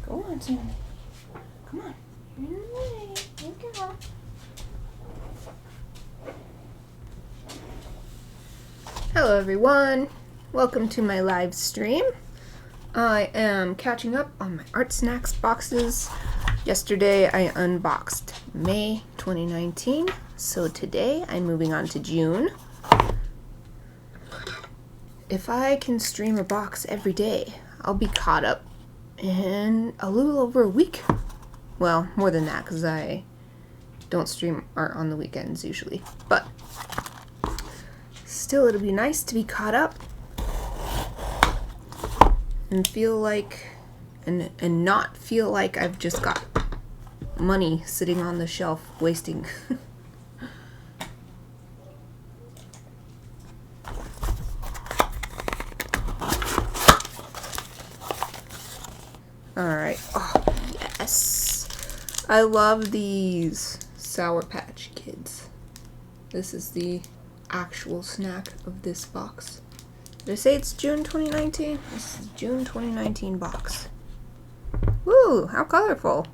Go on, Sammy. Come on. You're in the way. Good girl. Hello, everyone. Welcome to my live stream. I am catching up on my ArtSnacks boxes. Yesterday, I unboxed May 2019. So today, I'm moving on to June. If I can stream a box every day, I'll be caught up in a little over a week. Well, more than that, because I don't stream art on the weekends usually. But still, it'll be nice to be caught up and feel like, and not feel like I've just got money sitting on the shelf wasting. Alright. Oh, yes. I love these Sour Patch Kids. This is the actual snack of this box. Did I say it's June 2019? This is June 2019 box. Woo! How colorful.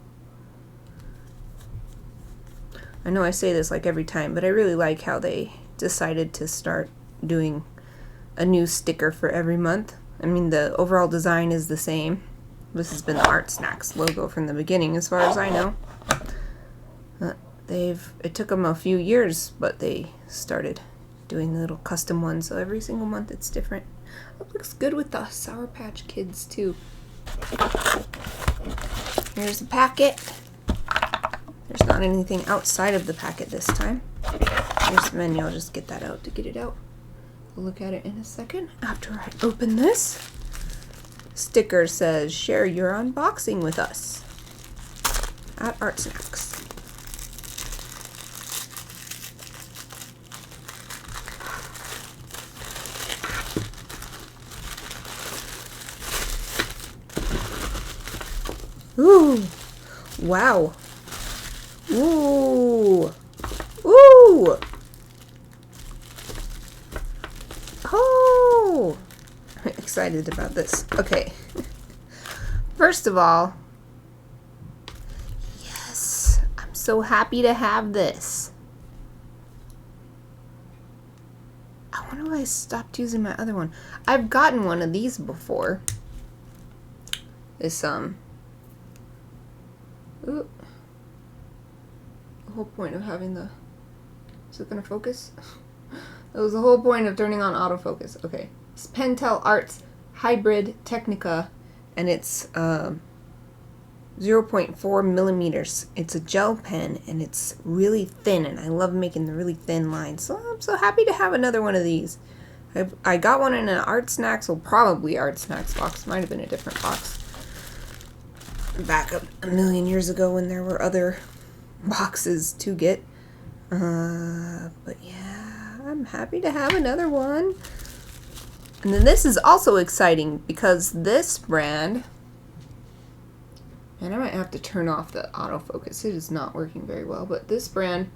I know I say this like every time, but I really like how they decided to start doing a new sticker for every month. I mean, the overall design is the same. This has been the ArtSnacks logo from the beginning, as far as I know. It took them a few years, but they started doing the little custom ones, so every single month it's different. It looks good with the Sour Patch Kids, too. Here's the packet. There's not anything outside of the packet this time. Here's the menu. I'll just get that out to get it out. We'll look at it in a second after I open this. Sticker says, share your unboxing with us at ArtSnacks. Ooh, wow. Ooh, ooh. Oh. I'm excited about this. Okay. First of all, yes, I'm so happy to have this. I wonder why I stopped using my other one. I've gotten one of these before. This, ooh. The whole point of having the, is it gonna focus? That was the whole point of turning on autofocus. Okay. It's Pentel Arts Hybrid Technica, and it's 0.4 millimeters. It's a gel pen, and it's really thin, and I love making the really thin lines. So I'm so happy to have another one of these. I got one in an ArtSnacks, well, probably ArtSnacks box. Might have been a different box. Back a million years ago when there were other boxes to get. But yeah, I'm happy to have another one. And then this is also exciting because this brand, and I might have to turn off the autofocus. It is not working very well, but this brand,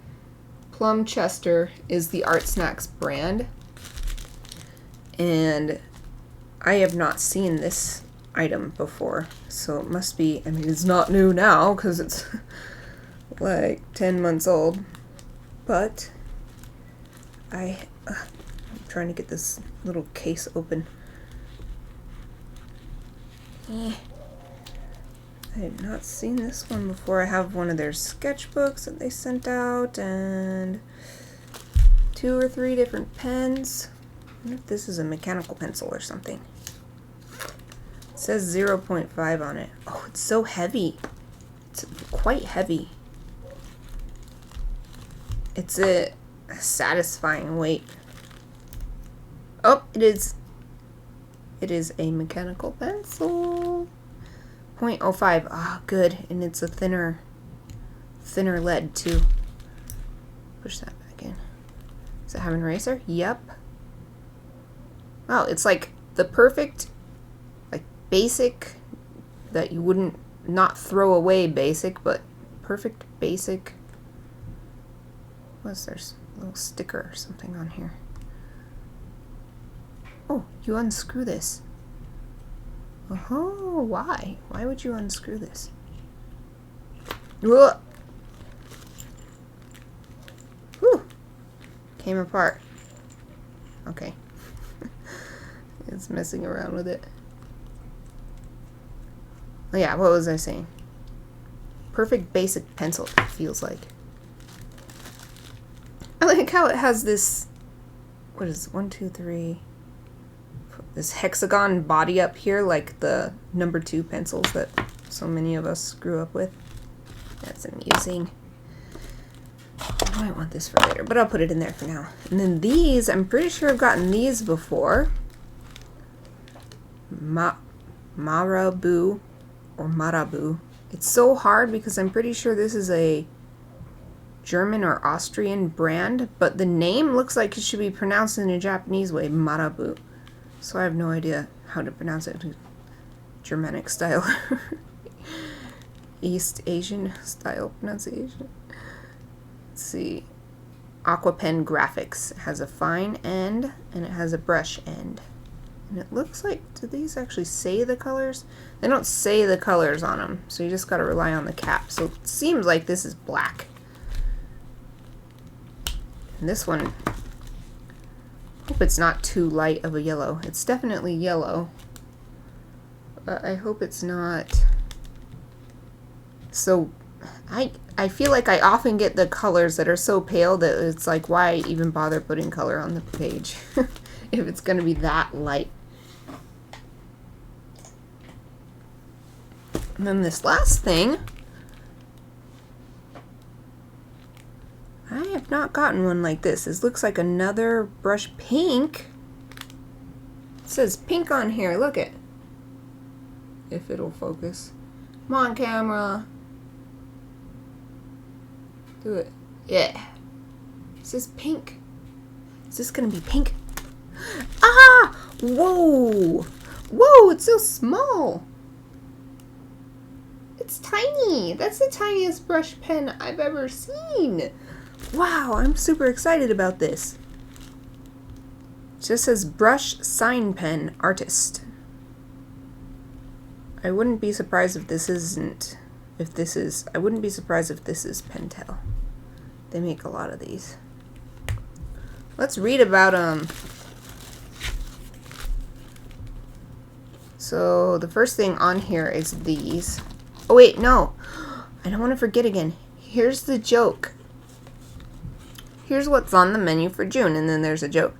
Plum Chester, is the ArtSnacks brand. And I have not seen this item before, so it must be, I mean, it's not new now because it's like 10 months old, but I'm trying to get this little case open. I have not seen this one before. I have one of their sketchbooks that they sent out and 2 or 3 different pens. I wonder if this is a mechanical pencil or something. It says 0.5 on it. Oh, it's so heavy. It's quite heavy. It's a satisfying weight. Oh, it is. It is a mechanical pencil. 0.05. Ah, good. And it's a thinner lead too. Push that back in. Does it have an eraser? Yep. Wow, it's like the perfect, like, basic that you wouldn't not throw away basic, but perfect basic. What's there's a little sticker or something on here. Oh, you unscrew this. Oh, why? Why would you unscrew this? Whoa. Whew. Came apart. Okay. It's messing around with it. Oh yeah, what was I saying? Perfect basic pencil, it feels like. I like how it has this, what is it, 1, 2, 3, this hexagon body up here, like the number 2 pencils that so many of us grew up with. That's amusing. I might want this for later, but I'll put it in there for now. And then these, I'm pretty sure I've gotten these before. Marabu or Marabu. It's so hard because I'm pretty sure this is a German or Austrian brand, but the name looks like it should be pronounced in a Japanese way, Marabu. So I have no idea how to pronounce it. Germanic style. East Asian style pronunciation. Let's see. Aqua Pen Graphics. It has a fine end and it has a brush end. And it looks like, do these actually say the colors? They don't say the colors on them, so you just gotta rely on the cap. So it seems like this is black. And this one, I hope it's not too light of a yellow. It's definitely yellow, but I hope it's not. So I feel like I often get the colors that are so pale that it's like, why even bother putting color on the page if it's gonna be that light. And then this last thing, I have not gotten one like this. This looks like another brush pink. It says pink on here, look it. If it'll focus. Come on, camera. Do it. Yeah. It says pink. Is this gonna be pink? Ah! Whoa! Whoa, it's so small. It's tiny. That's the tiniest brush pen I've ever seen. Wow, I'm super excited about this. It just says brush sign pen artist. I wouldn't be surprised if this isn't, I wouldn't be surprised if this is Pentel. They make a lot of these. Let's read about them. So the first thing on here is these. Oh wait, no. I don't want to forget again. Here's the joke. Here's what's on the menu for June, and then there's a joke.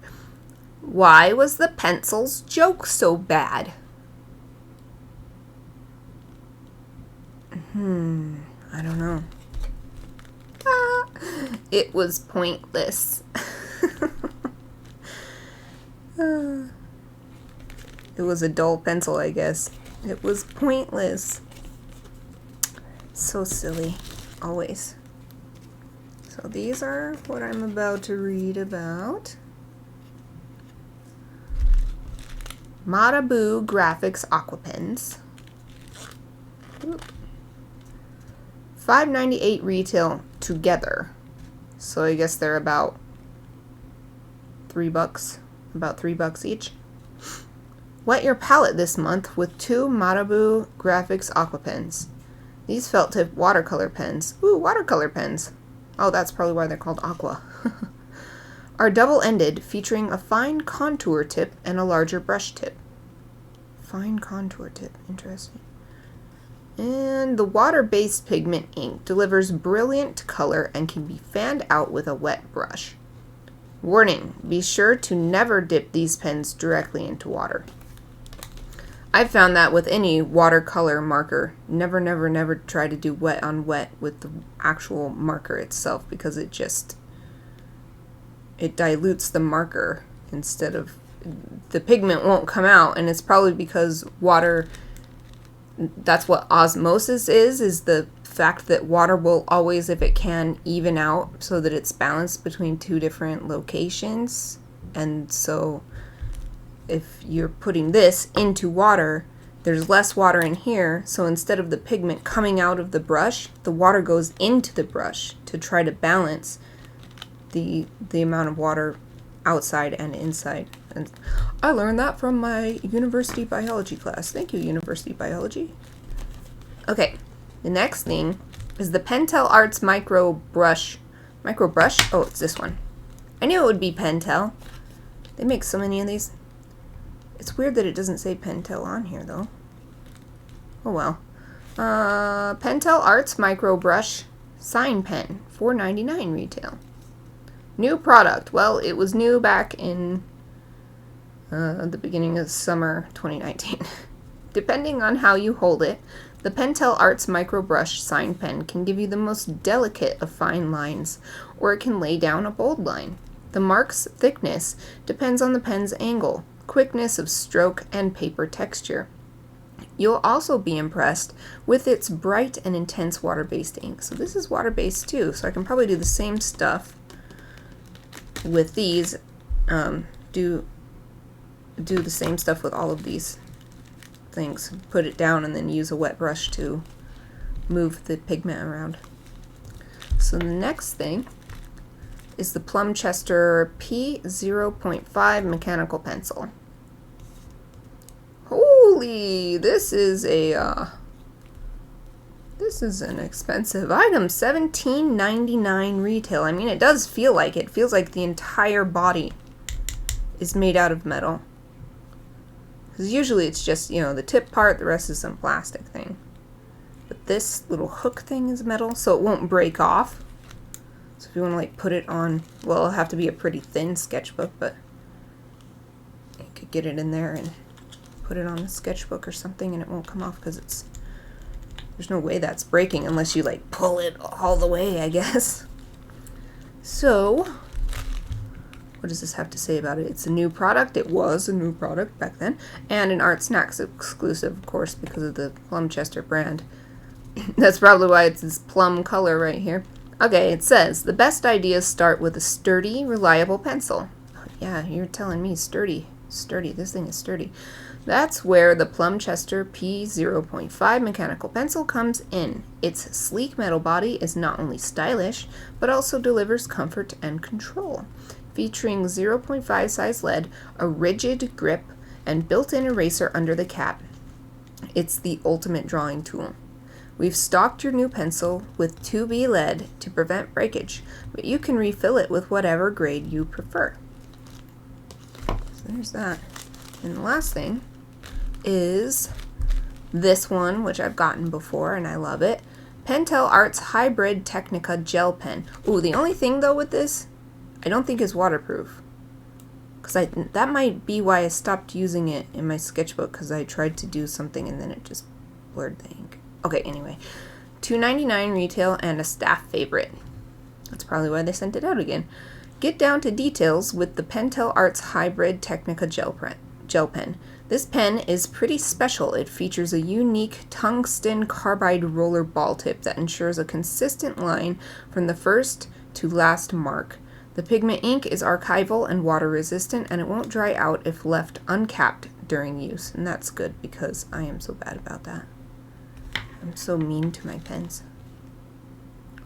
Why was the pencil's joke so bad? I don't know. It was pointless. It was a dull pencil, I guess. It was pointless. So silly. Always. So these are what I'm about to read about. Marabu Graphics Aqua Pens. $5.98 retail together. So I guess they're about $3. About $3 each. Wet your palette this month with 2 Marabu Graphics Aqua Pens. These felt tip watercolor pens. Ooh, watercolor pens. Oh, that's probably why they're called aqua. Are double-ended, featuring a fine contour tip and a larger brush tip. Fine contour tip, interesting. And the water-based pigment ink delivers brilliant color and can be fanned out with a wet brush. Warning, be sure to never dip these pens directly into water. I've found that with any watercolor marker. Never, never, never try to do wet on wet with the actual marker itself, because it dilutes the marker instead of, the pigment won't come out, and it's probably because water, that's what osmosis is the fact that water will always, if it can, even out so that it's balanced between 2 different locations. And so if you're putting this into water, there's less water in here, so instead of the pigment coming out of the brush, the water goes into the brush to try to balance the amount of water outside and inside. And I learned that from my university biology class. Thank you, university biology. Okay, the next thing is the Pentel Arts Micro Brush. Micro Brush? Oh, it's this one. I knew it would be Pentel. They make so many of these. It's weird that it doesn't say Pentel on here, though. Oh well. Pentel Arts Micro Brush Sign Pen, $4.99 retail. New product. Well, it was new back in the beginning of summer 2019. Depending on how you hold it, the Pentel Arts Micro Brush Sign Pen can give you the most delicate of fine lines, or it can lay down a bold line. The mark's thickness depends on the pen's angle, quickness of stroke, and paper texture. You'll also be impressed with its bright and intense water-based ink. So this is water-based too, so I can probably do the same stuff with these. Do the same stuff with all of these things. Put it down and then use a wet brush to move the pigment around. So the next thing is the Plumchester P0.5 mechanical pencil. Holy, this is an expensive item. $17.99 retail. I mean, it does feel like it. It feels like the entire body is made out of metal. Because usually it's just, you know, the tip part, the rest is some plastic thing. But this little hook thing is metal, so it won't break off. So if you want to like put it on, well, it'll have to be a pretty thin sketchbook, but you could get it in there and put it on a sketchbook or something and it won't come off because there's no way that's breaking unless you like pull it all the way, I guess. So, what does this have to say about it? It's a new product. It was a new product back then. And an ArtSnacks exclusive, of course, because of the Plumchester brand. That's probably why it's this plum color right here. Okay, it says, the best ideas start with a sturdy, reliable pencil. Yeah, you're telling me sturdy. Sturdy. This thing is sturdy. That's where the Plumchester P0.5 mechanical pencil comes in. Its sleek metal body is not only stylish, but also delivers comfort and control. Featuring 0.5 size lead, a rigid grip, and built-in eraser under the cap. It's the ultimate drawing tool. We've stocked your new pencil with 2B lead to prevent breakage, but you can refill it with whatever grade you prefer. So there's that. And the last thing is this one, which I've gotten before and I love it. Pentel Arts Hybrid Technica Gel Pen. Ooh, the only thing though with this, I don't think it's waterproof. Because that might be why I stopped using it in my sketchbook, because I tried to do something and then it just blurred the ink. Okay, anyway. $2.99 retail and a staff favorite. That's probably why they sent it out again. Get down to details with the Pentel Arts Hybrid Technica Gel Pen. This pen is pretty special. It features a unique tungsten carbide roller ball tip that ensures a consistent line from the first to last mark. The pigment ink is archival and water resistant, and it won't dry out if left uncapped during use. And that's good because I am so bad about that. I'm so mean to my pens.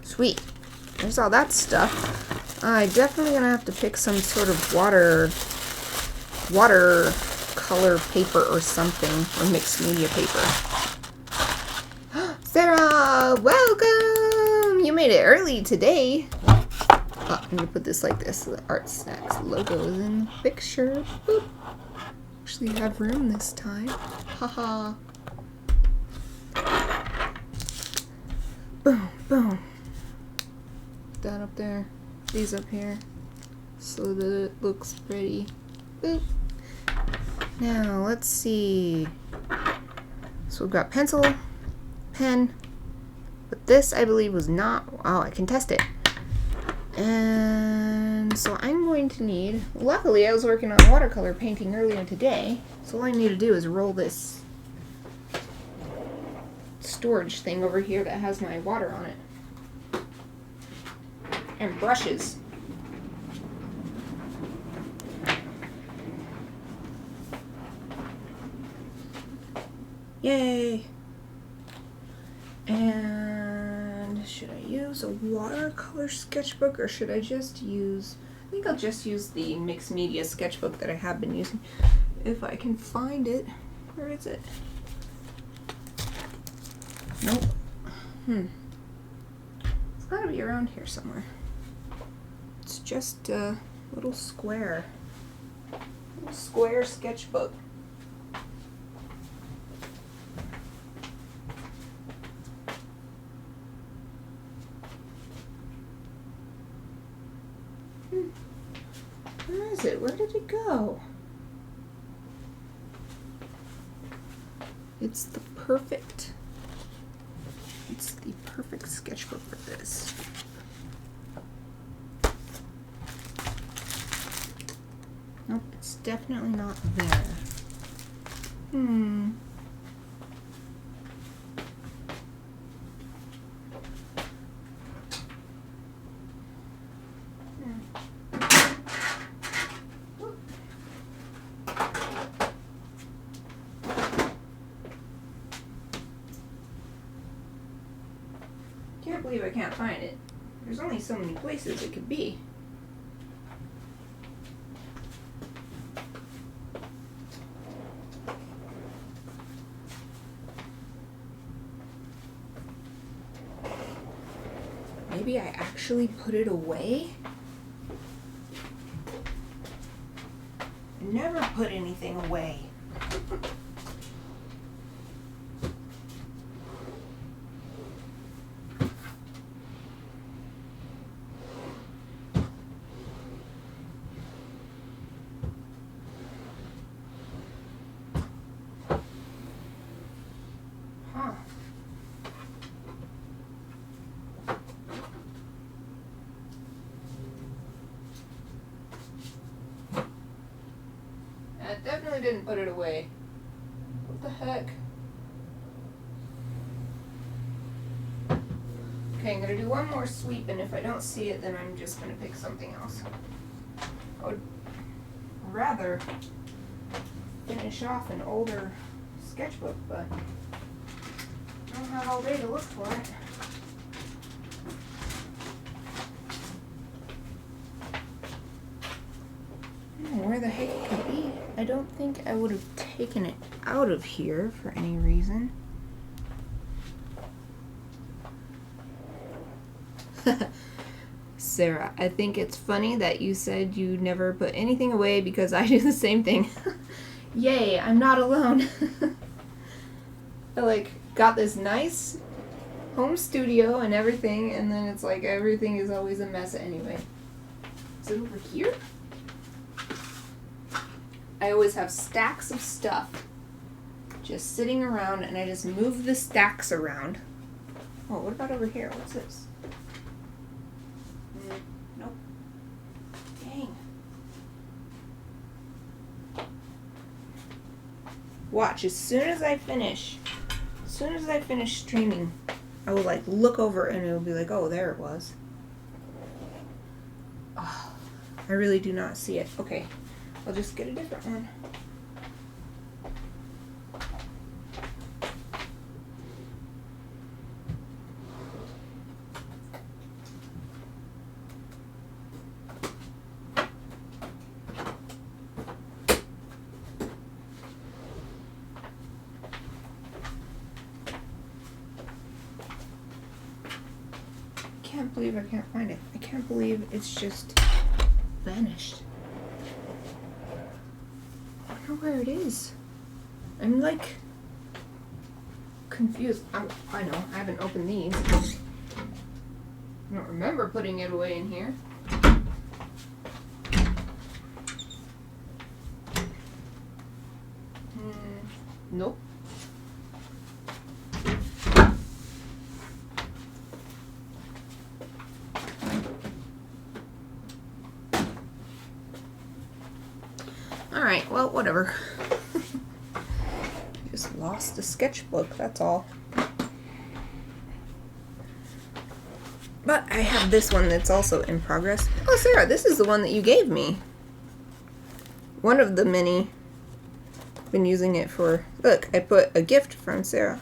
Sweet. There's all that stuff. I'm definitely gonna have to pick some sort of water color paper or something, or mixed media paper. Sarah, welcome! You made it early today. Oh, I'm gonna put this like this so the ArtSnacks logo is in the picture. Boop. Actually have room this time. Haha. Boom, boom. That up there. These up here. So that it looks pretty. Boop. Now, let's see. So we've got pencil, pen, but this I believe was not, oh, I can test it. And so I'm going to need, luckily I was working on watercolor painting earlier today, so all I need to do is roll this storage thing over here that has my water on it. And brushes. Yay! And should I use a watercolor sketchbook or should I just use I think I'll just use the mixed media sketchbook that I have been using. If I can find it. Where is it? Nope. It's gotta be around here somewhere. It's just a little square. Little square sketchbook. Where is it? Where did it go? It's the perfect sketchbook for this. Nope, it's definitely not there. Can't believe I can't find it. There's only so many places it could be. Maybe I actually put it away? I never put anything away. I definitely didn't put it away. What the heck? Okay, I'm gonna do one more sweep, and if I don't see it, then I'm just gonna pick something else. I would rather finish off an older sketchbook, but I don't have all day to look for it. Where the heck it could be? I don't think I would have taken it out of here for any reason. Sarah, I think it's funny that you said you never put anything away because I do the same thing. Yay, I'm not alone. I got this nice home studio and everything, and then it's like everything is always a mess anyway. Is it over here? I always have stacks of stuff just sitting around, and I just move the stacks around. Oh, what about over here? What's this? Nope. Dang. Watch, as soon as I finish streaming, I will look over and it will be like, oh, there it was. Oh, I really do not see it. Okay. I'll just get a different one. I can't believe I can't find it. I can't believe it's just vanished. I don't know where it is. I'm confused. I know, I haven't opened these. I don't remember putting it away in here. Nope. Alright, well, whatever. Just lost a sketchbook, that's all. But I have this one that's also in progress. Oh, Sarah, this is the one that you gave me. One of the many. Been using it for... Look, I put a gift from Sarah.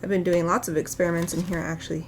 I've been doing lots of experiments in here, actually.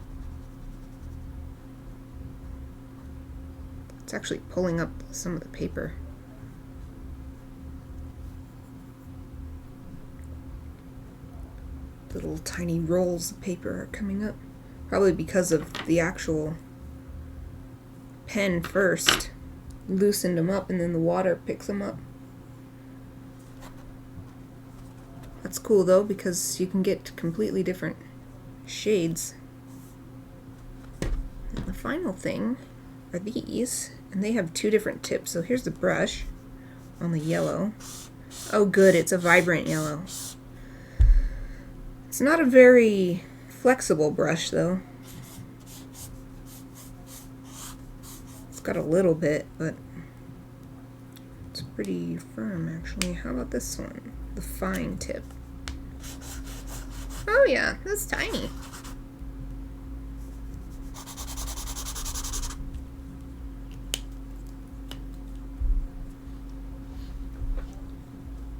It's actually pulling up some of the paper. Little tiny rolls of paper are coming up. Probably because of the actual pen first loosened them up and then the water picks them up. That's cool though, because you can get completely different shades. And the final thing are these, and they have 2 different tips. So here's the brush on the yellow. Oh good, it's a vibrant yellow. It's not a very flexible brush though. It's got a little bit, but it's pretty firm actually. How about this one? The fine tip. Oh yeah, that's tiny.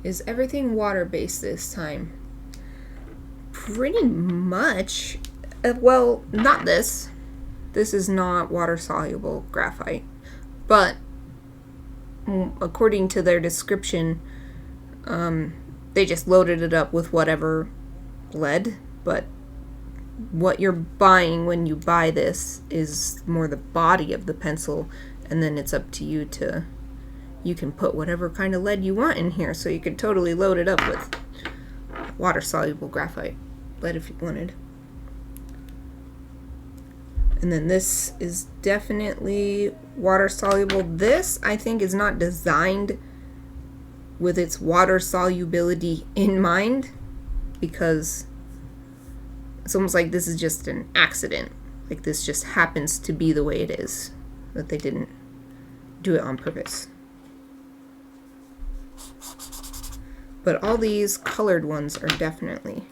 Is everything water-based this time? Pretty much. Well, not this. This is not water-soluble graphite. But according to their description, they just loaded it up with whatever lead. But what you're buying when you buy this is more the body of the pencil, and then it's up to you to... You can put whatever kind of lead you want in here, so you could totally load it up with water-soluble graphite lead if you wanted. And then this is definitely water-soluble. This, I think, is not designed with its water solubility in mind, because it's almost like this is just an accident. Like this just happens to be the way it is, that they didn't do it on purpose. But all these colored ones are definitely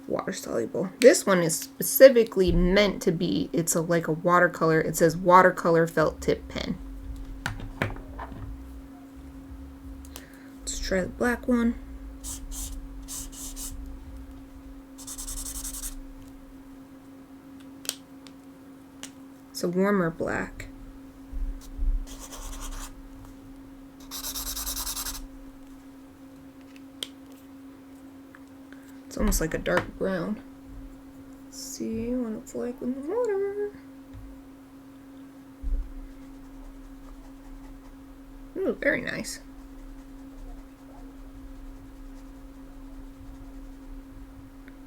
water soluble. This one is specifically meant to be, it's like a watercolor. It says watercolor felt tip pen. Let's try the black one. It's a warmer black. It's almost like a dark brown. Let's see what it's like with the water. Ooh, very nice.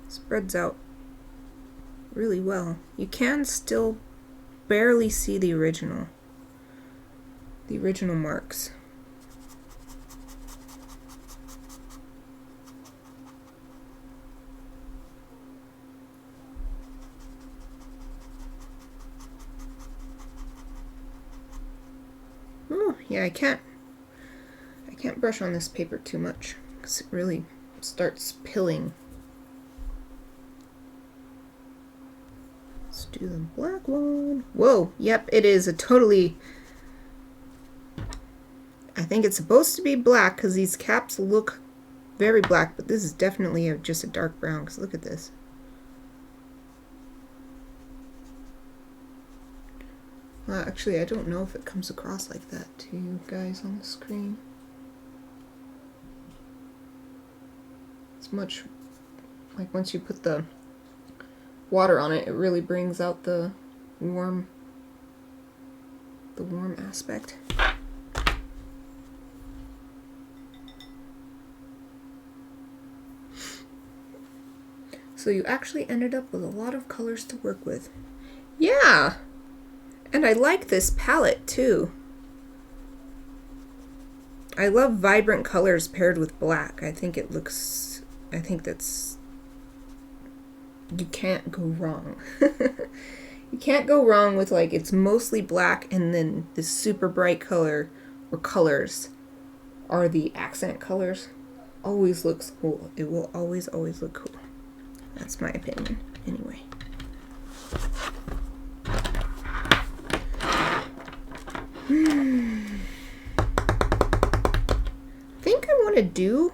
Spreads out really well. You can still barely see the original marks. Oh, yeah, I can't brush on this paper too much because it really starts pilling. Let's do the black one. Whoa, yep, it is a totally... I think it's supposed to be black because these caps look very black, but this is definitely just a dark brown because look at this. Actually, I don't know if it comes across like that to you guys on the screen. It's much like once you put the water on it, it really brings out the warm aspect. So you actually ended up with a lot of colors to work with. Yeah! And I like this palette too. I love vibrant colors paired with black. I think that's... You can't go wrong. You can't go wrong with, like, it's mostly black and then this super bright color or colors are the accent colors. Always looks cool. It will always look cool. That's my opinion, anyway. I think I want to do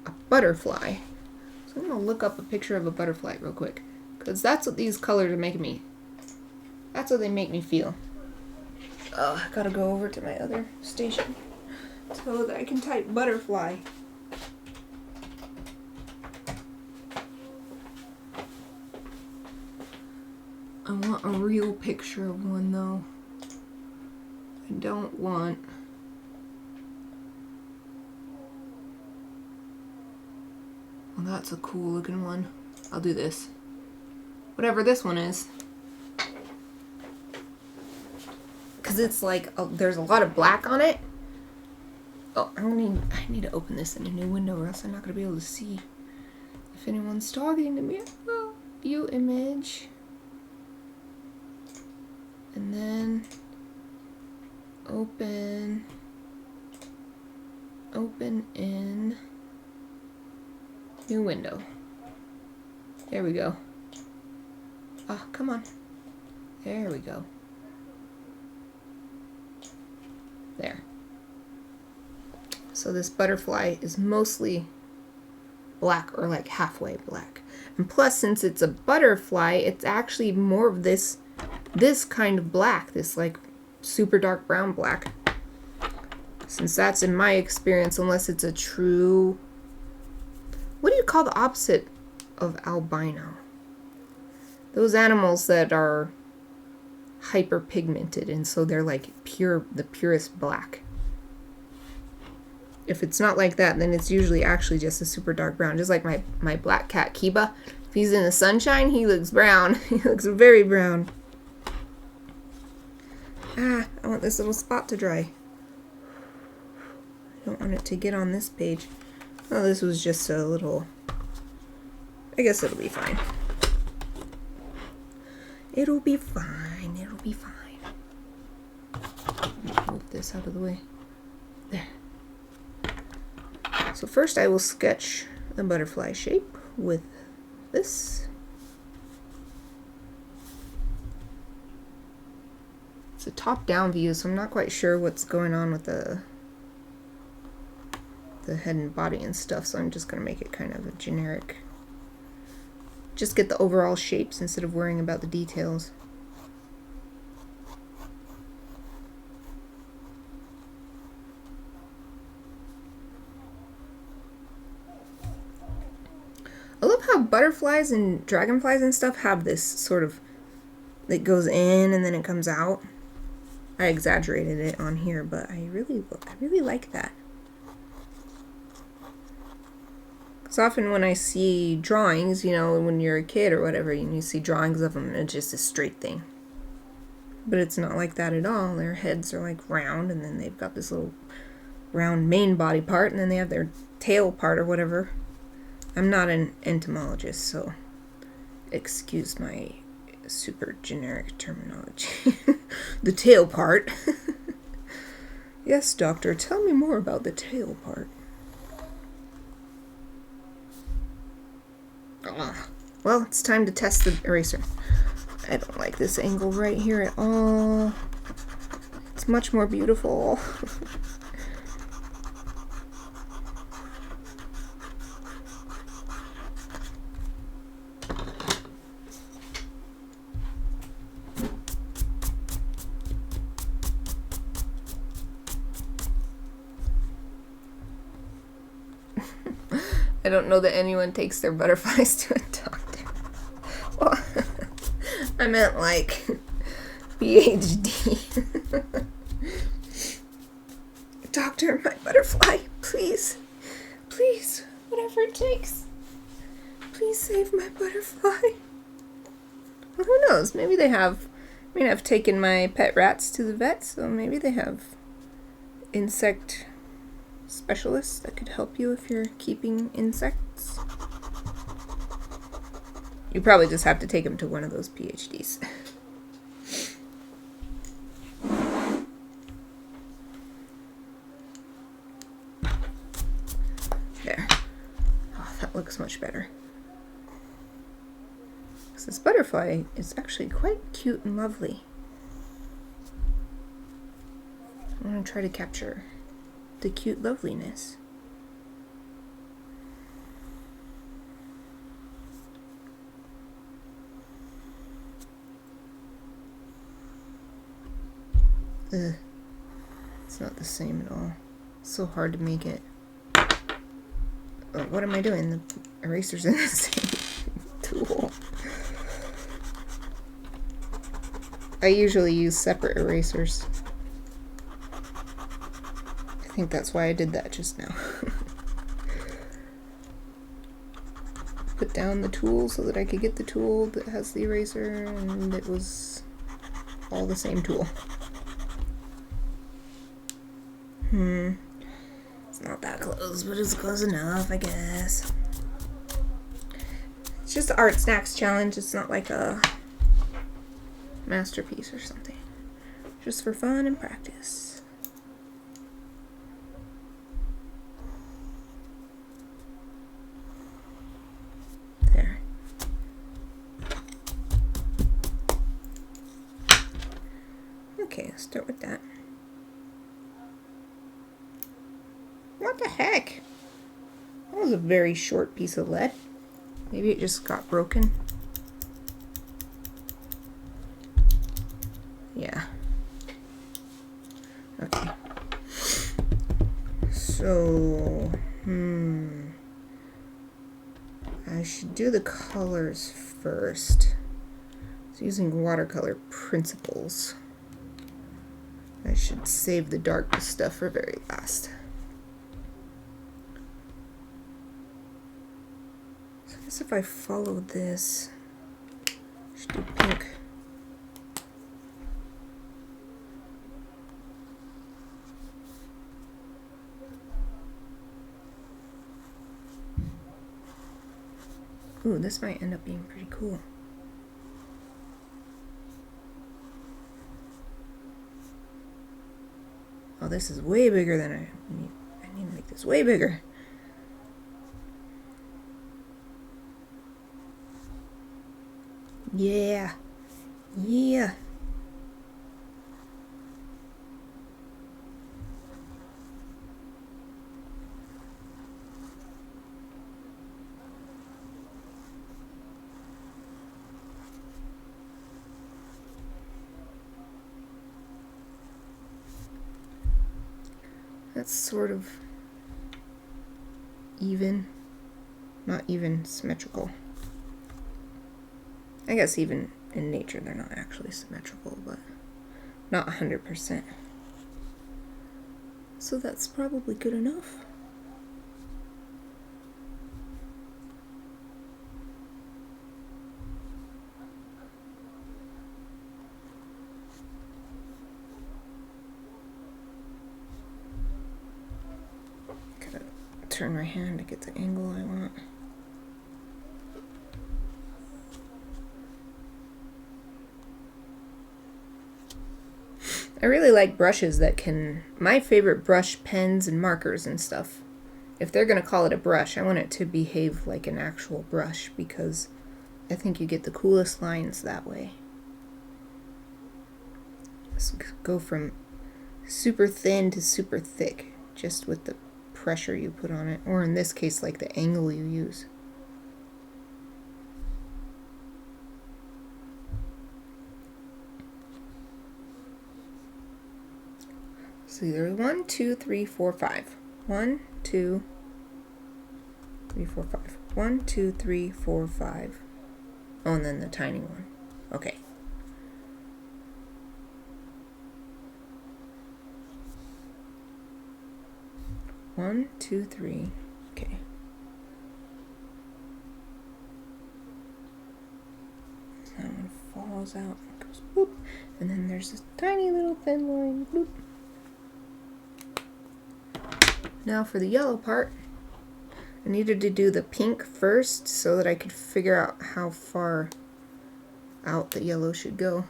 a butterfly. So I'm going to look up a picture of a butterfly real quick. Because that's what these colors are making me. That's what they make me feel. Oh, I gotta go over to my other station so that I can type butterfly. I want a real picture of one though. I don't want... Well, that's a cool looking one. I'll do this. Whatever this one is. Because it's like, there's a lot of black on it. Oh, I need to open this in a new window or else I'm not going to be able to see if anyone's talking to me. Oh, view image. And then open in new window. There we go. Ah, come on. There we go. There. So this butterfly is mostly black or like halfway black. And plus, since it's a butterfly, it's actually more of this kind of black, this like super dark brown black. Since that's in my experience, unless it's a true... What do you call the opposite of albino? Those animals that are hyperpigmented and so they're like the purest black. If it's not like that, then it's usually actually just a super dark brown. Just like my black cat Kiba. If he's in the sunshine, he looks brown. He looks very brown. Ah, I want this little spot to dry. I don't want it to get on this page. Oh, this was just a little... I guess it'll be fine. It'll be fine. It'll be fine. Move this out of the way. There. So first I will sketch the butterfly shape with this. It's a top-down view, so I'm not quite sure what's going on with the head and body and stuff, so I'm just going to make it kind of a generic. Just get the overall shapes instead of worrying about the details. I love how butterflies and dragonflies and stuff have this sort of, it goes in and then it comes out. I exaggerated it on here, but I really like that. Because often when I see drawings, you know, when you're a kid or whatever, and you see drawings of them and it's just a straight thing. But it's not like that at all. Their heads are like round and then they've got this little round main body part and then they have their tail part or whatever. I'm not an entomologist, so excuse my super generic terminology. The tail part. Yes, doctor, tell me more about the tail part. Well, it's time to test the eraser. I don't like this angle right here at all. It's much more beautiful. I don't know that anyone takes their butterflies to a doctor. Well, I meant like PhD. Doctor, my butterfly, please, please, whatever it takes. Please save my butterfly. Well, who knows? Maybe they have. I mean, I've taken my pet rats to the vet, so maybe they have insect specialists that could help you if you're keeping insects. You probably just have to take them to one of those PhDs. There. Oh, that looks much better. So this butterfly is actually quite cute and lovely. I'm going to try to capture the cute loveliness. Ugh. It's not the same at all. It's so hard to make it. Oh, what am I doing? The eraser's in the same tool. I usually use separate erasers. I think that's why I did that just now. Put down the tool so that I could get the tool that has the eraser, and it was all the same tool. It's not that close, but it's close enough, I guess. It's just the ArtSnacks challenge. It's not like a masterpiece or something. Just for fun and practice. There. Okay, let's start with that. What the heck? That was a very short piece of lead. Maybe it just got broken. Yeah. Okay. So, I should do the colors first. It's using watercolor principles. I should save the dark stuff for very last. So I guess if I follow this, I should do pink. Ooh, this might end up being pretty cool. Oh, this is way bigger than I need. I need to make this way bigger. Yeah. Yeah. That's sort of even, not even symmetrical. I guess even in nature they're not actually symmetrical, but not 100%. So that's probably good enough. Gotta turn my hand to get the angle I want. I really like brushes that can, my favorite brush pens and markers and stuff, if they're going to call it a brush, I want it to behave like an actual brush because I think you get the coolest lines that way. Just go from super thin to super thick, just with the pressure you put on it, or in this case, like the angle you use. See, there's 1, 2, 3, 4, 5. 1, 2, 3, 4, 5. 1, 2, 3, 4, 5. Oh, and then the tiny one. Okay. One, two, three. Okay. That one falls out and goes boop. And then there's this tiny little thin line. Boop. Now for the yellow part, I needed to do the pink first so that I could figure out how far out the yellow should go.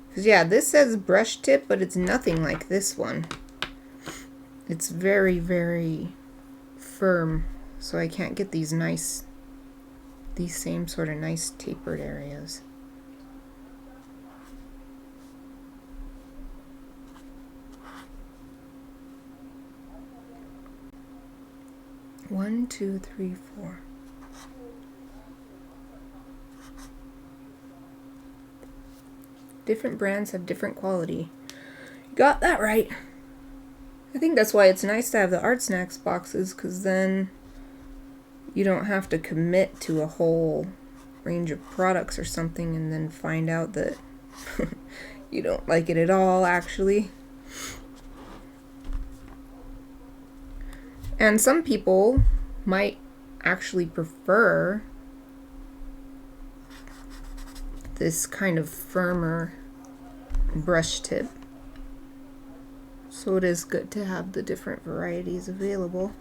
Because yeah, this says brush tip, but it's nothing like this one. It's very, very firm, so I can't get these nice, these same sort of nice tapered areas. One, two, three, four. Different brands have different quality. Got that right. I think that's why it's nice to have the ArtSnacks boxes, because then you don't have to commit to a whole range of products or something and then find out that you don't like it at all, actually. And some people might actually prefer this kind of firmer brush tip. So it is good to have the different varieties available.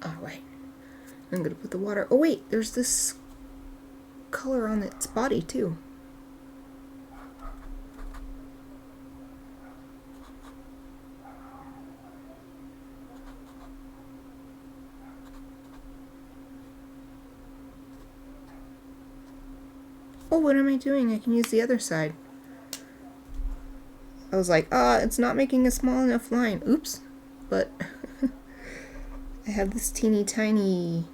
Alright, I'm gonna put the water. Oh wait, there's this color on its body too. Oh, what am I doing? I can use the other side. I was like, it's not making a small enough line. Oops. But I have this teeny tiny,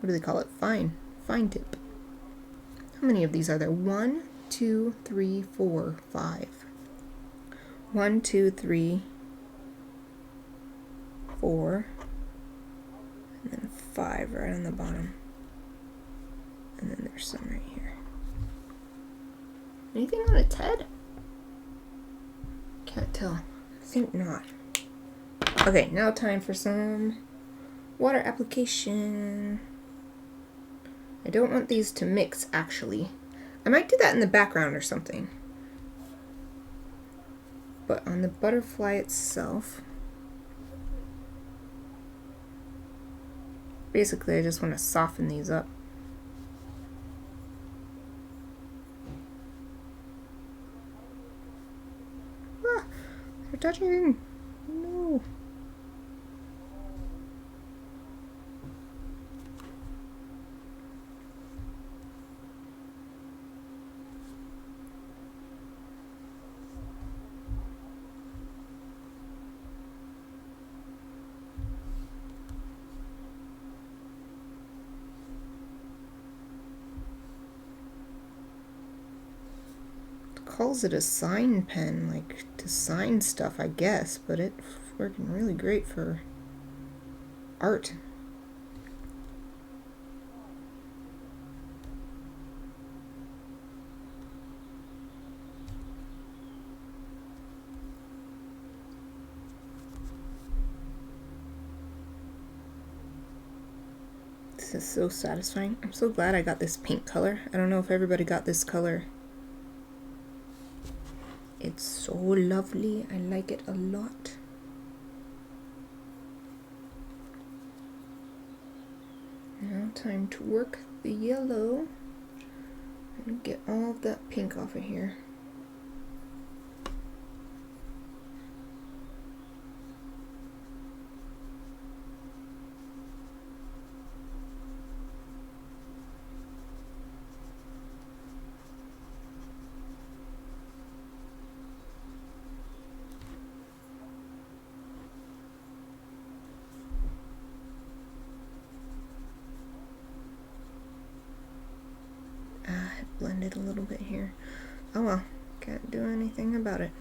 what do they call it? Fine tip. How many of these are there? 1, 2, 3, 4, 5. 1, 2, 3, 4, and then 5 right on the bottom. And then there's some right here. Anything on its head? Can't tell. I think not. Okay, now time for some water application. I don't want these to mix, actually. I might do that in the background or something. But on the butterfly itself, basically I just want to soften these up. Ah, they're touching. No. Calls it a sign pen, like to sign stuff, I guess, but it's working really great for art. This is so satisfying. I'm so glad I got this pink color. I don't know if everybody got this color. It's so lovely. I like it a lot. Now time to work the yellow and get all of that pink off of here. Blended a little bit here. Oh well, can't do anything about it.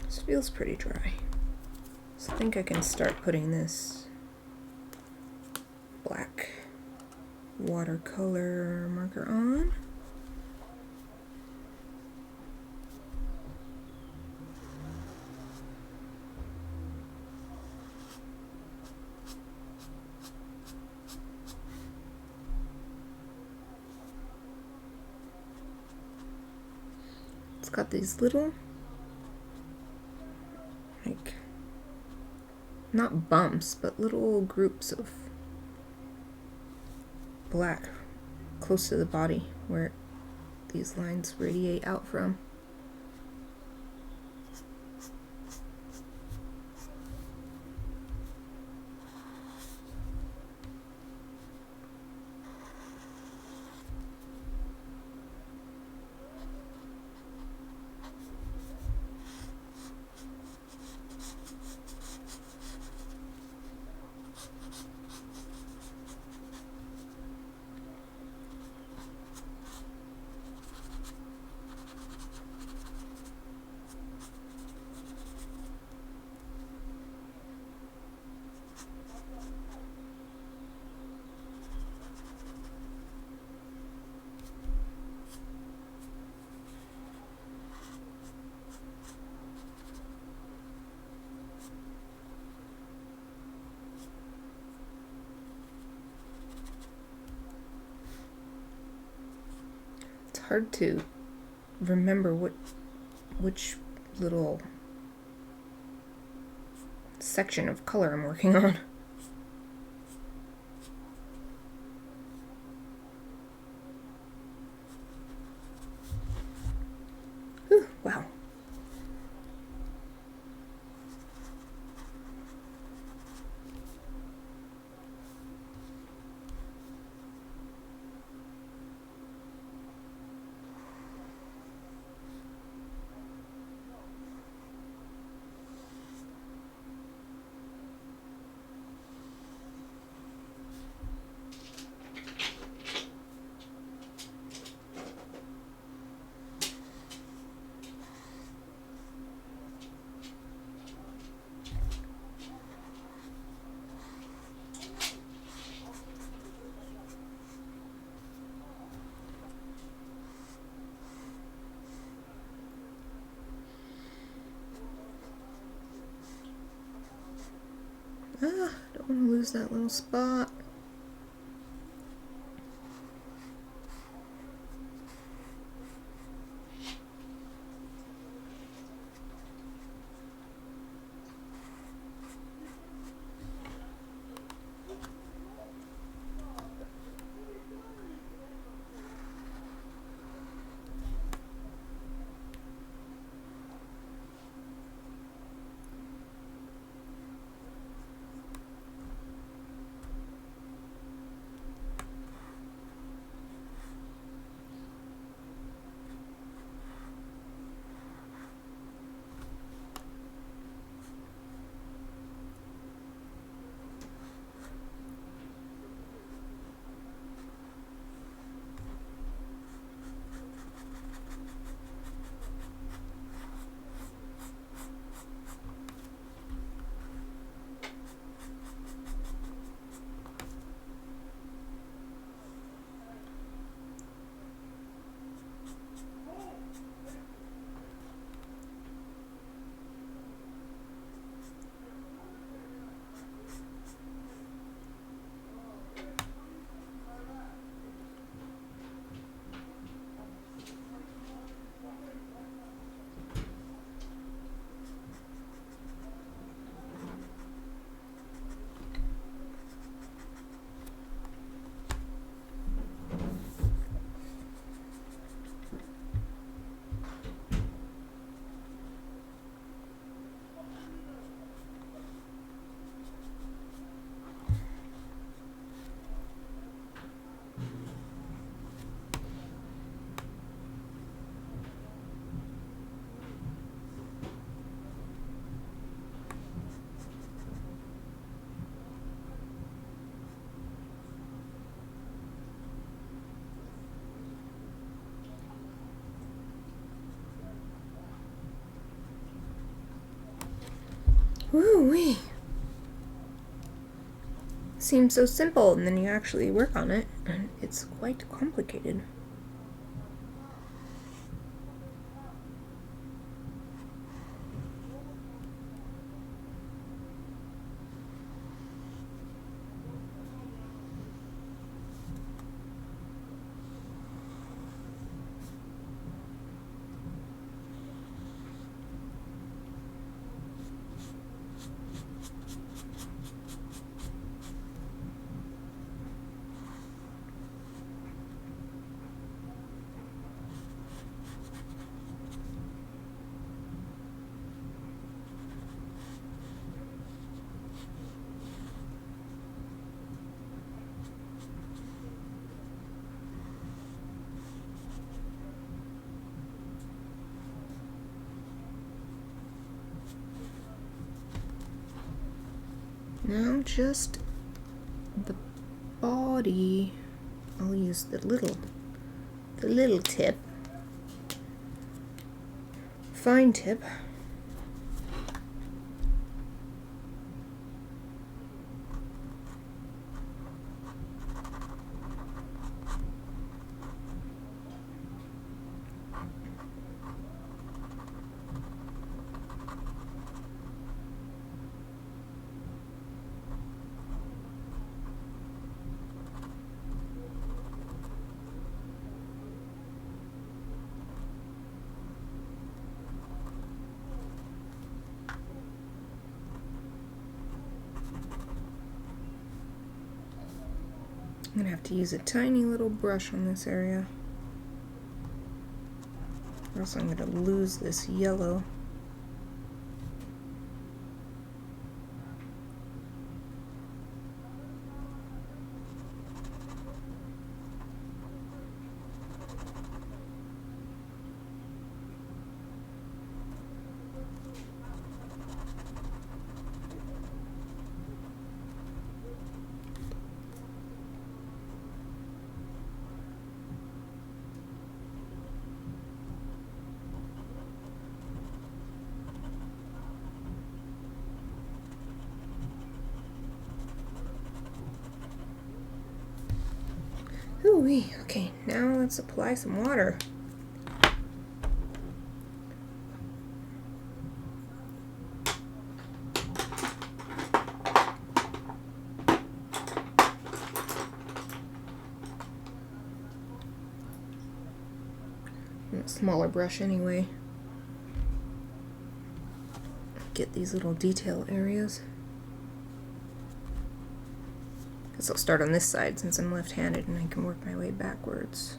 This feels pretty dry. So I think I can start putting this black watercolor marker on. It's got these little, like, not bumps, but little groups of black close to the body where these lines radiate out from. Hard to remember which little section of color I'm working on. Whew, wow. Don't want to lose that little spot. Woo-wee. Seems so simple, and then you actually work on it, and it's quite complicated. Now just the body. I'll use the little tip, fine tip. I'm gonna have to use a tiny little brush on this area, or else I'm gonna lose this yellow. Ooh-wee. Okay, now let's apply some water. A smaller brush anyway. Get these little detail areas. Guess I'll start on this side since I'm left-handed and I can work my way backwards.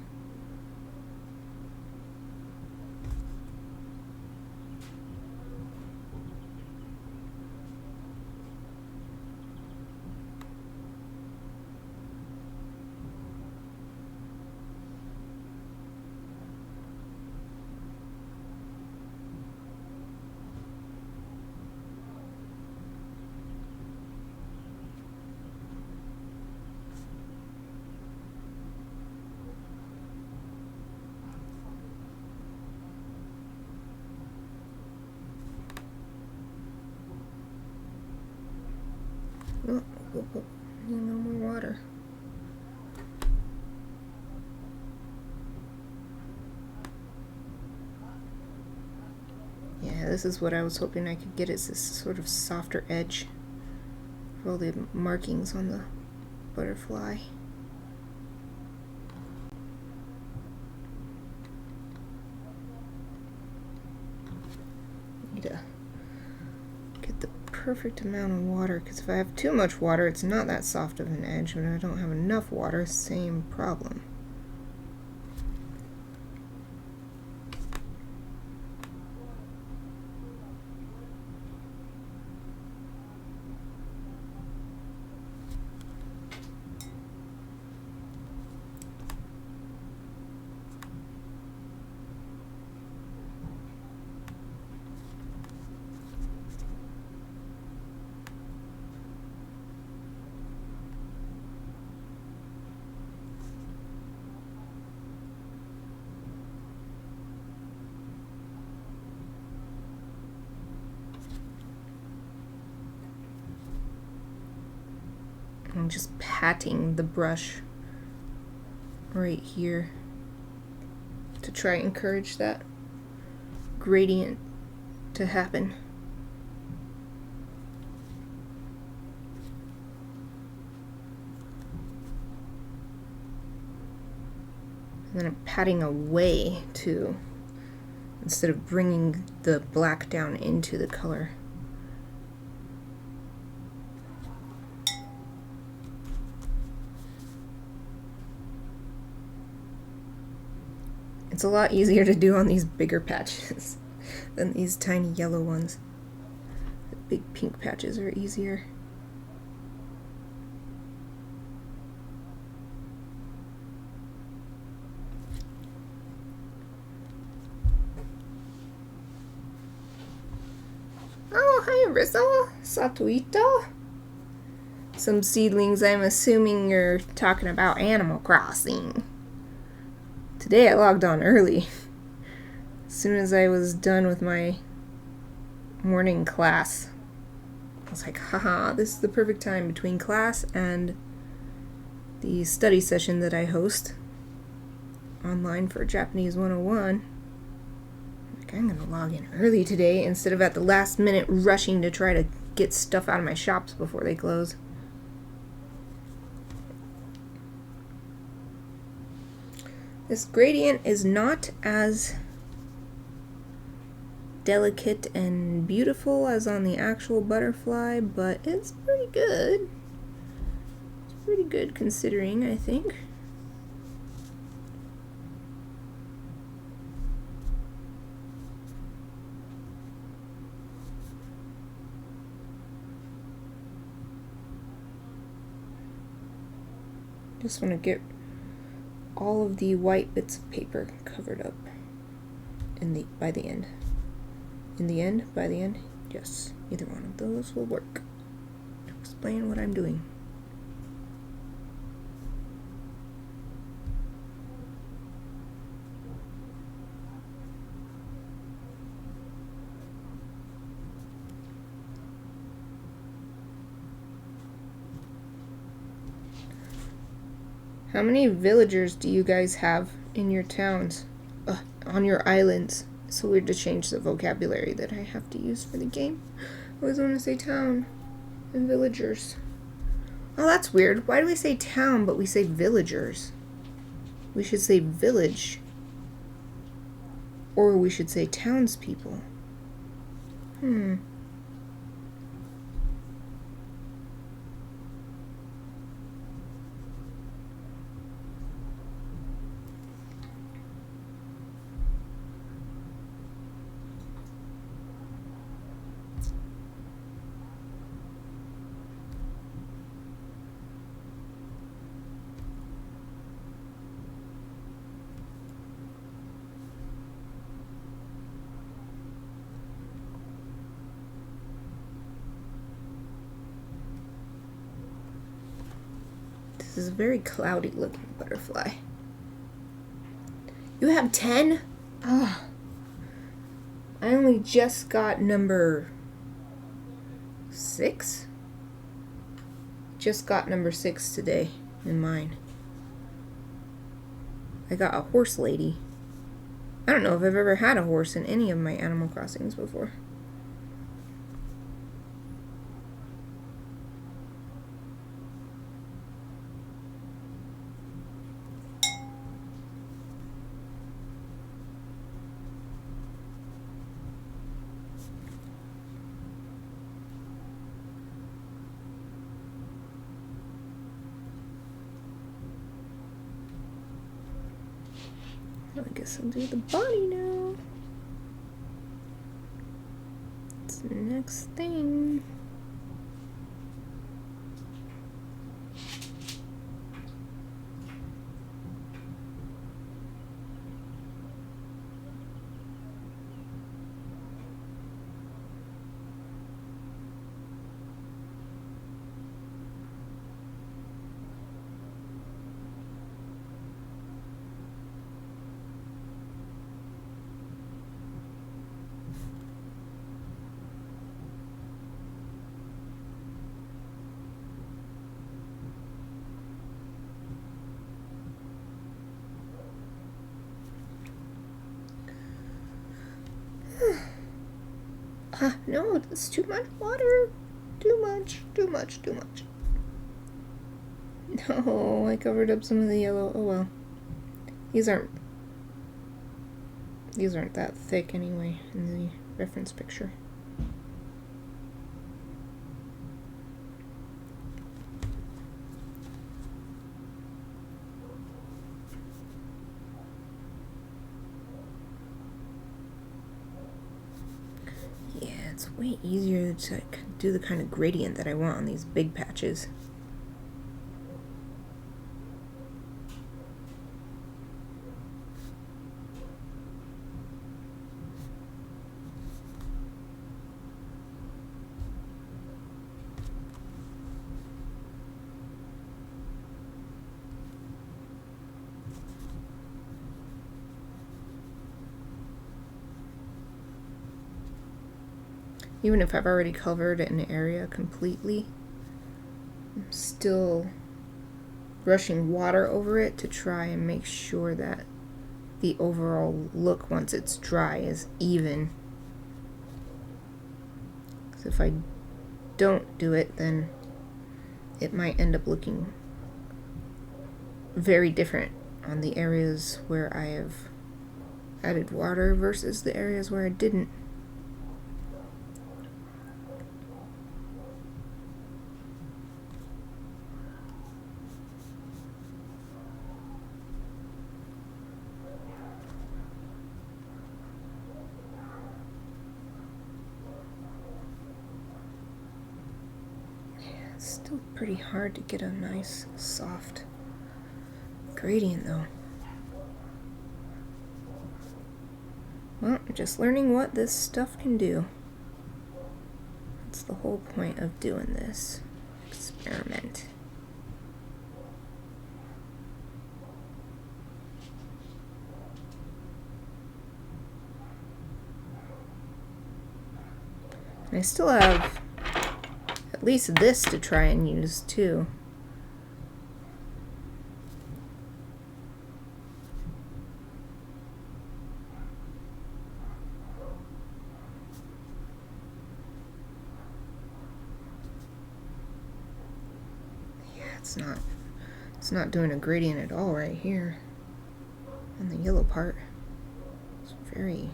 Oh, need a little more water. Yeah, this is what I was hoping I could get, is this sort of softer edge for all the markings on the butterfly. Need to get the perfect amount of water, because if I have too much water, it's not that soft of an edge. When I don't have enough water, same problem. I'm just patting the brush right here to try and encourage that gradient to happen. And then I'm patting away too, instead of bringing the black down into the color. It's a lot easier to do on these bigger patches than these tiny yellow ones. The big pink patches are easier. Oh, hi, Rizzo. Satuito. some seedlings. I'm assuming you're talking about Animal Crossing. Today I logged on early. As soon as I was done with my morning class. I was like, haha, this is the perfect time between class and the study session that I host online for Japanese 101. Like, I'm gonna log in early today instead of at the last minute rushing to try to get stuff out of my shops before they close. This gradient is not as delicate and beautiful as on the actual butterfly, but it's pretty good. It's pretty good considering, I think. Just want to get all of the white bits of paper covered up by the end. By the end, yes, either one of those will work to explain what I'm doing. How many villagers do you guys have in your towns? On your islands? It's so weird to change the vocabulary that I have to use for the game. I always want to say town and villagers. Oh, that's weird. Why do we say town but we say villagers? We should say village. Or we should say townspeople. This is a very cloudy looking butterfly. You have 10? Oh. I only just got number 6? Just got number 6 today in mine. I got a horse lady. I don't know if I've ever had a horse in any of my Animal Crossings before. I guess I'll do the body now. It's the next thing. No, it's too much water. Too much. No, I covered up some of the yellow. Oh well. These aren't that thick anyway in the reference picture. It's way easier to do the kind of gradient that I want on these big patches. Even if I've already covered an area completely, I'm still brushing water over it to try and make sure that the overall look once it's dry is even. Because if I don't do it, then it might end up looking very different on the areas where I have added water versus the areas where I didn't. It's still pretty hard to get a nice soft gradient though. Well, I'm just learning what this stuff can do. That's the whole point of doing this experiment. And I still have at least this to try and use too. Yeah, it's not doing a gradient at all right here on the yellow part. It's very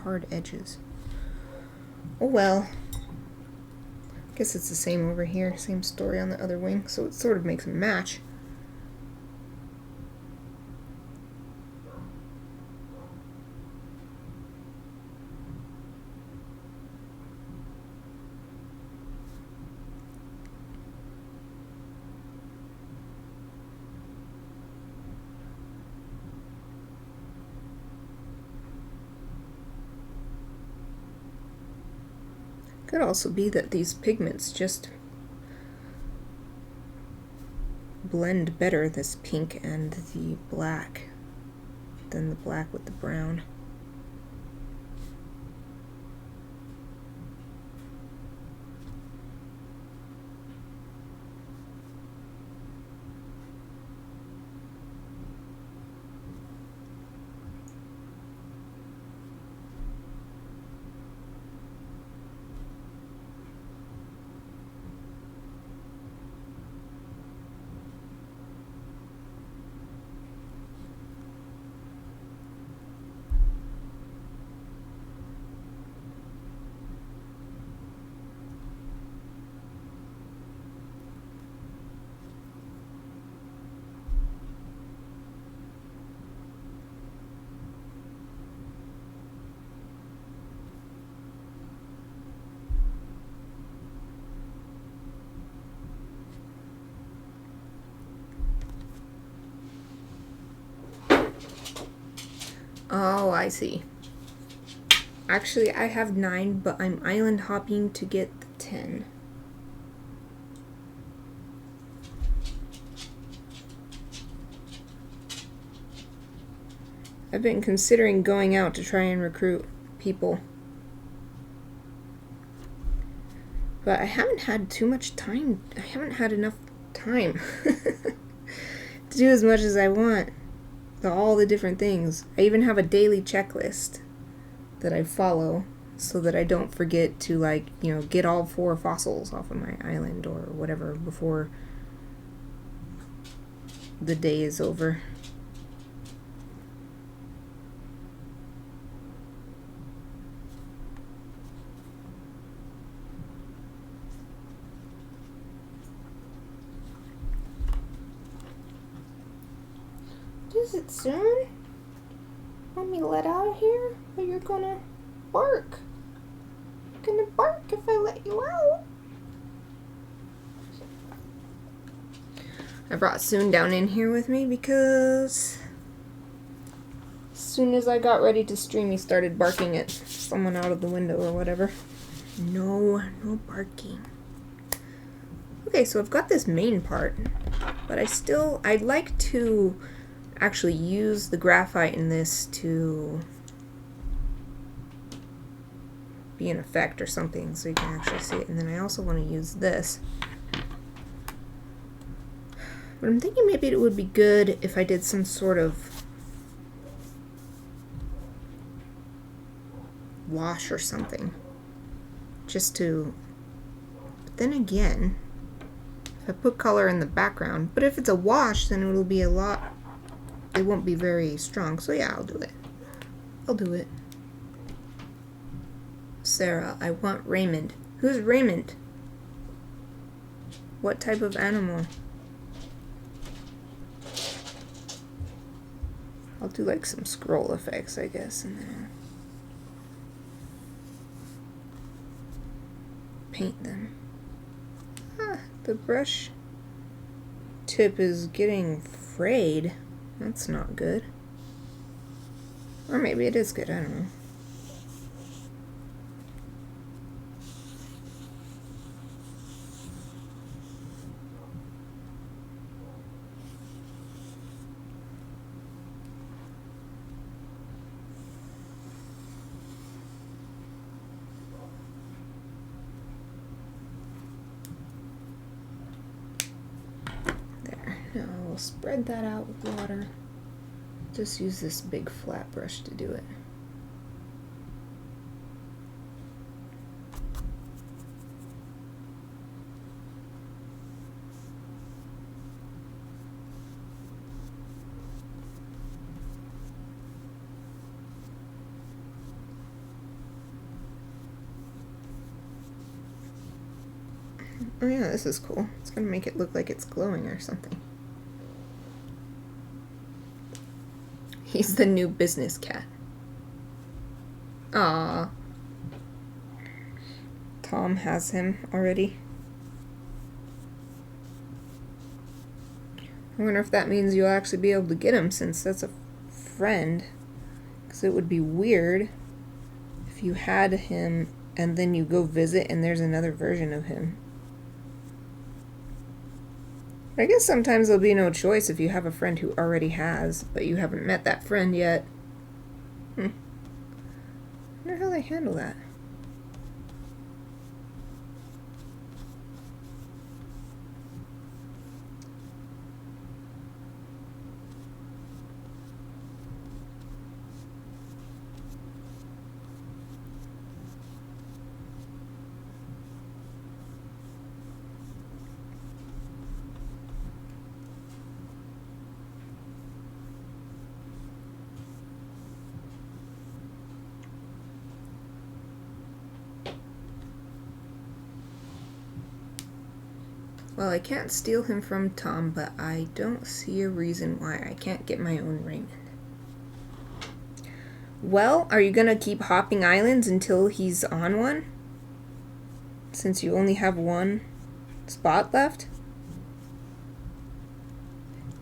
hard edges. Oh well. Guess it's the same over here, same story on the other wing, so it sort of makes a match. Could also be that these pigments just blend better, this pink and the black, than the black with the brown. Oh, I see. Actually, I have 9, but I'm island hopping to get the 10. I've been considering going out to try and recruit people. But I haven't had too much time. I haven't had enough time to do as much as I want. All the different things. I even have a daily checklist that I follow so that I don't forget to, like, you know, get all 4 fossils off of my island or whatever before the day is over. Is it soon? Want me let out of here? Or you're gonna bark? You're gonna bark if I let you out. I brought Soon down in here with me because as soon as I got ready to stream, he started barking at someone out of the window or whatever. No barking. Okay, so I've got this main part, but I'd like to actually use the graphite in this to be an effect or something so you can actually see it. And then I also want to use this. But I'm thinking maybe it would be good if I did some sort of wash or something. Just to... But then again, if I put color in the background, but if it's a wash, then it'll be a lot... It won't be very strong. So yeah, I'll do it. I'll do it. Sarah, I want Raymond. Who's Raymond? What type of animal? I'll do like some scroll effects, I guess, and then I'll paint them. Ah, the brush tip is getting frayed. That's not good. Or maybe it is good, I don't know. Now we'll spread that out with water. Just use this big flat brush to do it. Oh yeah, this is cool. It's gonna make it look like it's glowing or something. He's the new business cat. Aww. Tom has him already. I wonder if that means you'll actually be able to get him, since that's a friend. Because it would be weird if you had him and then you go visit and there's another version of him. I guess sometimes there'll be no choice if you have a friend who already has, but you haven't met that friend yet. I wonder how they handle that. Well, I can't steal him from Tom, but I don't see a reason why I can't get my own Raymond. Well, are you gonna keep hopping islands until he's on one? Since you only have one spot left?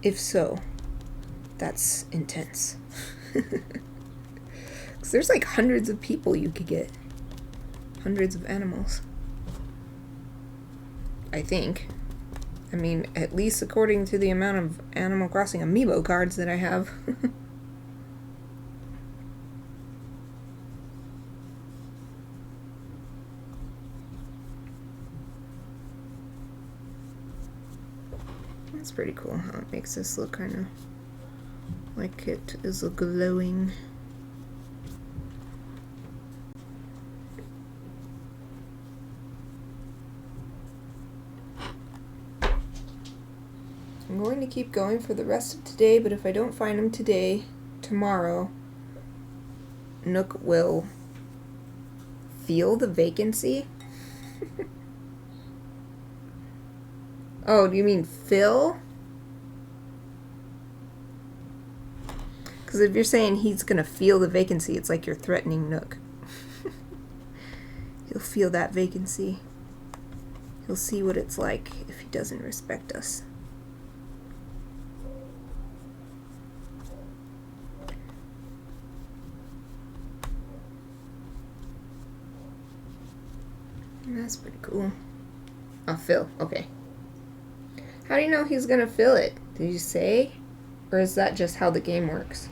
If so, that's intense. Because there's like hundreds of people you could get. Hundreds of animals. I think. I mean, at least according to the amount of Animal Crossing amiibo cards that I have. That's pretty cool how it makes this look kind of like it is glowing. I'm going to keep going for the rest of today, but if I don't find him today, tomorrow, Nook will feel the vacancy. Oh, do you mean fill? Because if you're saying he's going to feel the vacancy, it's like you're threatening Nook. He'll feel that vacancy. He'll see what it's like if he doesn't respect us. That's pretty cool. Oh, fill. Okay. How do you know he's gonna fill it? Did you say? Or is that just how the game works?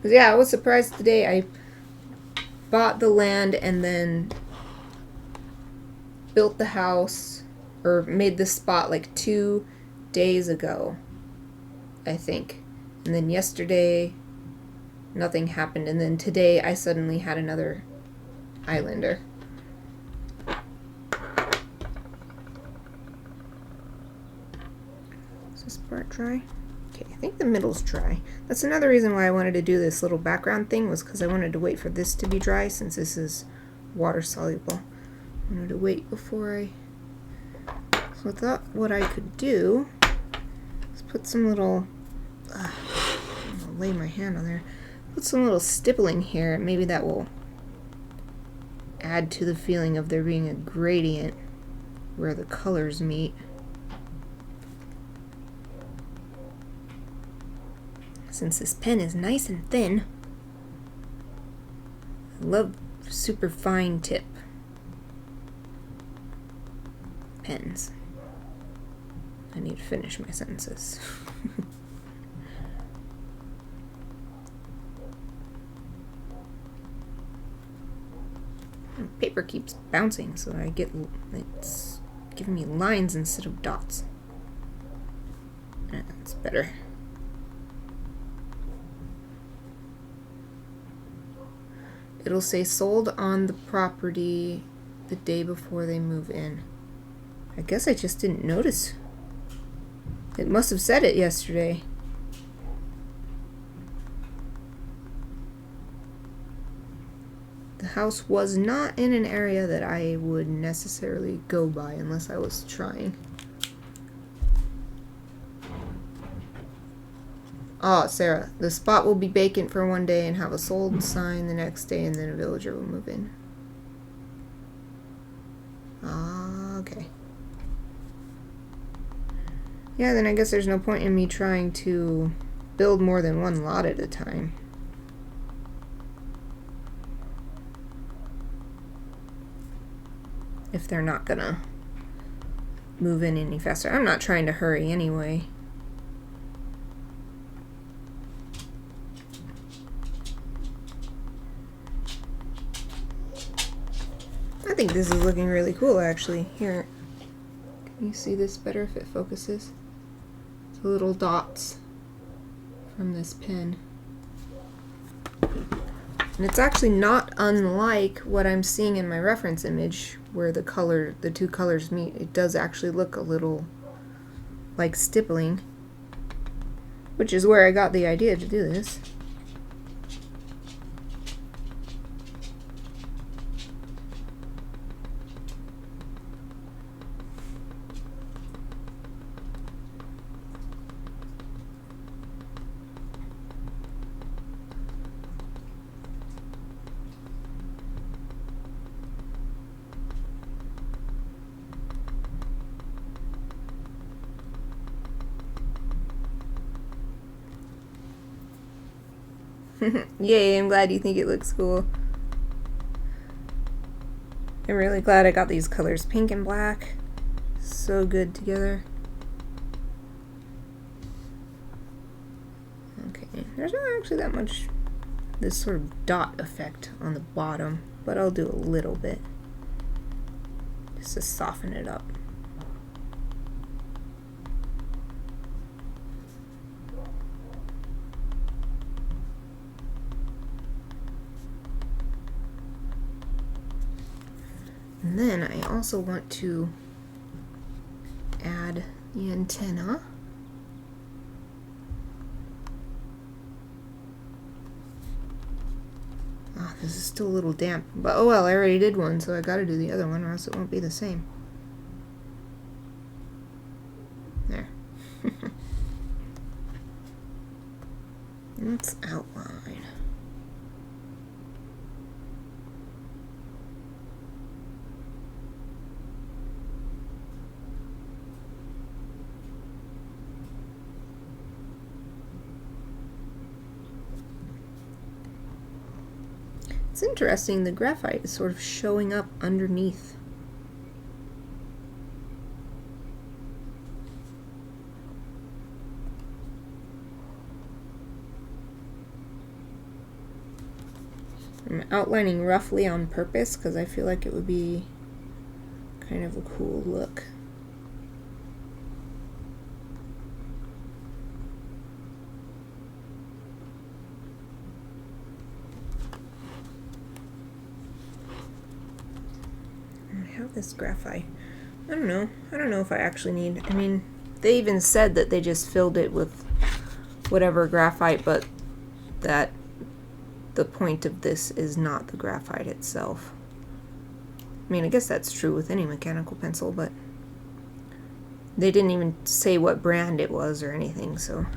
'Cause yeah, I was surprised today. I bought the land and then built the house, or made the spot like 2 days ago, I think. And then yesterday, nothing happened. And then today, I suddenly had another islander. Is this part dry? Okay, I think the middle's dry. That's another reason why I wanted to do this little background thing, was because I wanted to wait for this to be dry, since this is water soluble. I wanted to wait before I... So I thought what I could do is put some little... I'm gonna lay my hand on there. Put some little stippling here, and maybe that will add to the feeling of there being a gradient where the colors meet. Since this pen is nice and thin, I love super fine tip pens. I need to finish my sentences. Paper keeps bouncing, so I get it's giving me lines instead of dots. That's better. It'll say sold on the property the day before they move in. I guess I just didn't notice. It must have said it yesterday. The house was not in an area that I would necessarily go by unless I was trying. Oh, Sarah, the spot will be vacant for 1 day and have a sold sign the next day, and then a villager will move in. Okay. Yeah, then I guess there's no point in me trying to build more than one lot at a time. If they're not gonna move in any faster. I'm not trying to hurry anyway. I think this is looking really cool, actually. Here, can you see this better if it focuses? The little dots from this pen. And it's actually not unlike what I'm seeing in my reference image, where the two colors meet. It does actually look a little like stippling, which is where I got the idea to do this. Yay, I'm glad you think it looks cool. I'm really glad I got these colors, pink and black. So good together. Okay, there's not actually that much this sort of dot effect on the bottom, but I'll do a little bit just to soften it up. And then I also want to add the antenna. Ah, this is still a little damp, but oh well, I already did one, so I gotta do the other one or else it won't be the same. There. Let's outline. It's interesting, the graphite is sort of showing up underneath. I'm outlining roughly on purpose because I feel like it would be kind of a cool look. I have this graphite. I don't know if I actually need, I mean, they even said that they just filled it with whatever graphite, but that the point of this is not the graphite itself. I mean, I guess that's true with any mechanical pencil, but they didn't even say what brand it was or anything, so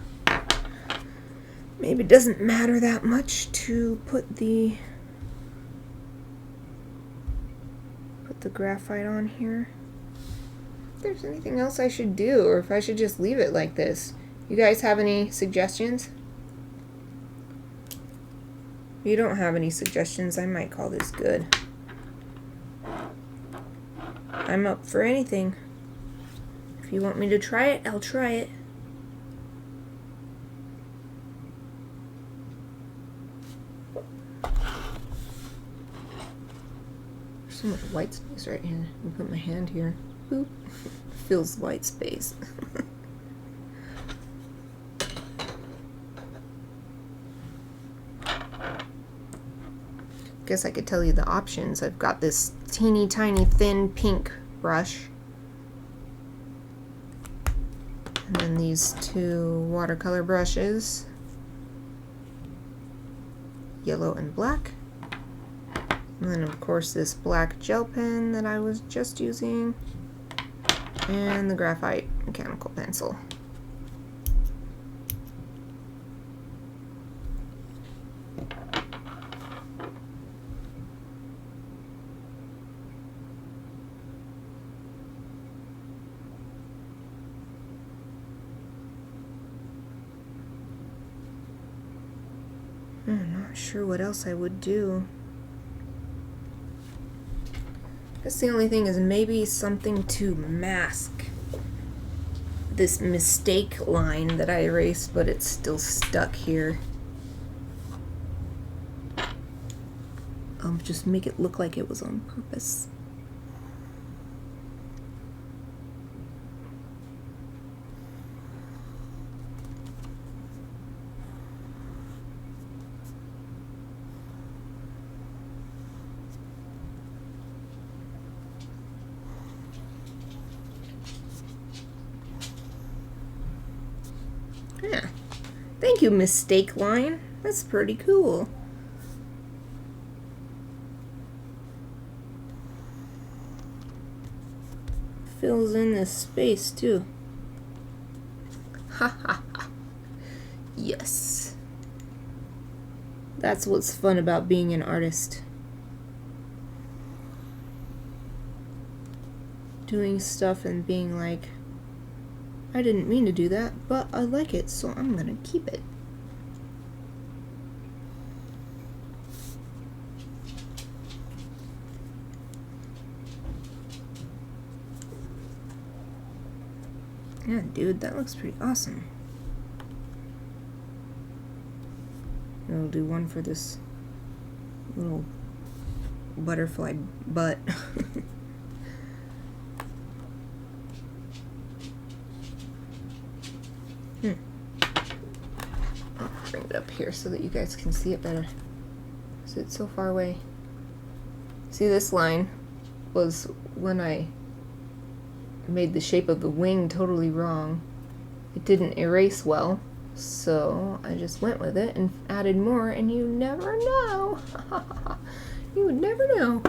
maybe it doesn't matter that much to put the graphite on here. If there's anything else I should do, or if I should just leave it like this. You guys have any suggestions? If you don't have any suggestions, I might call this good. I'm up for anything. If you want me to try it, I'll try it. There's so much white space right here. I put my hand here. Boop. Feels white space. Guess I could tell you the options. I've got this teeny tiny thin pink brush, and then these two watercolor brushes, yellow and black, and then of course this black gel pen that I was just using, and the graphite mechanical pencil. I'm not sure what else I would do. That's the only thing, is maybe something to mask this mistake line that I erased, but it's still stuck here. Just make it look like it was on purpose. Yeah. Thank you, mistake line. That's pretty cool. Fills in this space too. Ha ha ha. Yes. That's what's fun about being an artist. Doing stuff and being like, I didn't mean to do that, but I like it, so I'm gonna keep it. Yeah, dude, that looks pretty awesome. I'll do one for this little butterfly butt. I'll bring it up here so that you guys can see it better. So it's so far away. See, this line was when I made the shape of the wing totally wrong. It didn't erase well, so I just went with it and added more, and you never know. You would never know.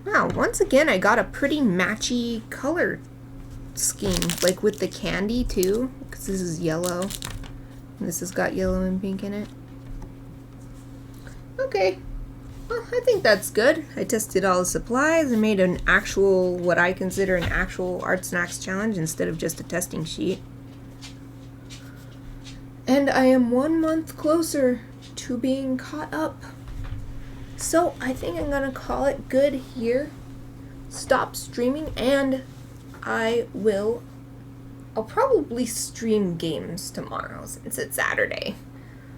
Wow, once again I got a pretty matchy color scheme, like with the candy too, because this is yellow and this has got yellow and pink in it. Okay, well, I think that's good. I tested all the supplies and made an actual, what I consider an actual ArtSnacks challenge instead of just a testing sheet. And I am 1 month closer to being caught up. So I think I'm gonna call it good here. Stop streaming, and I'll probably stream games tomorrow since it's Saturday.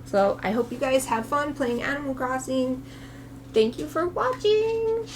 So I hope you guys have fun playing Animal Crossing. Thank you for watching.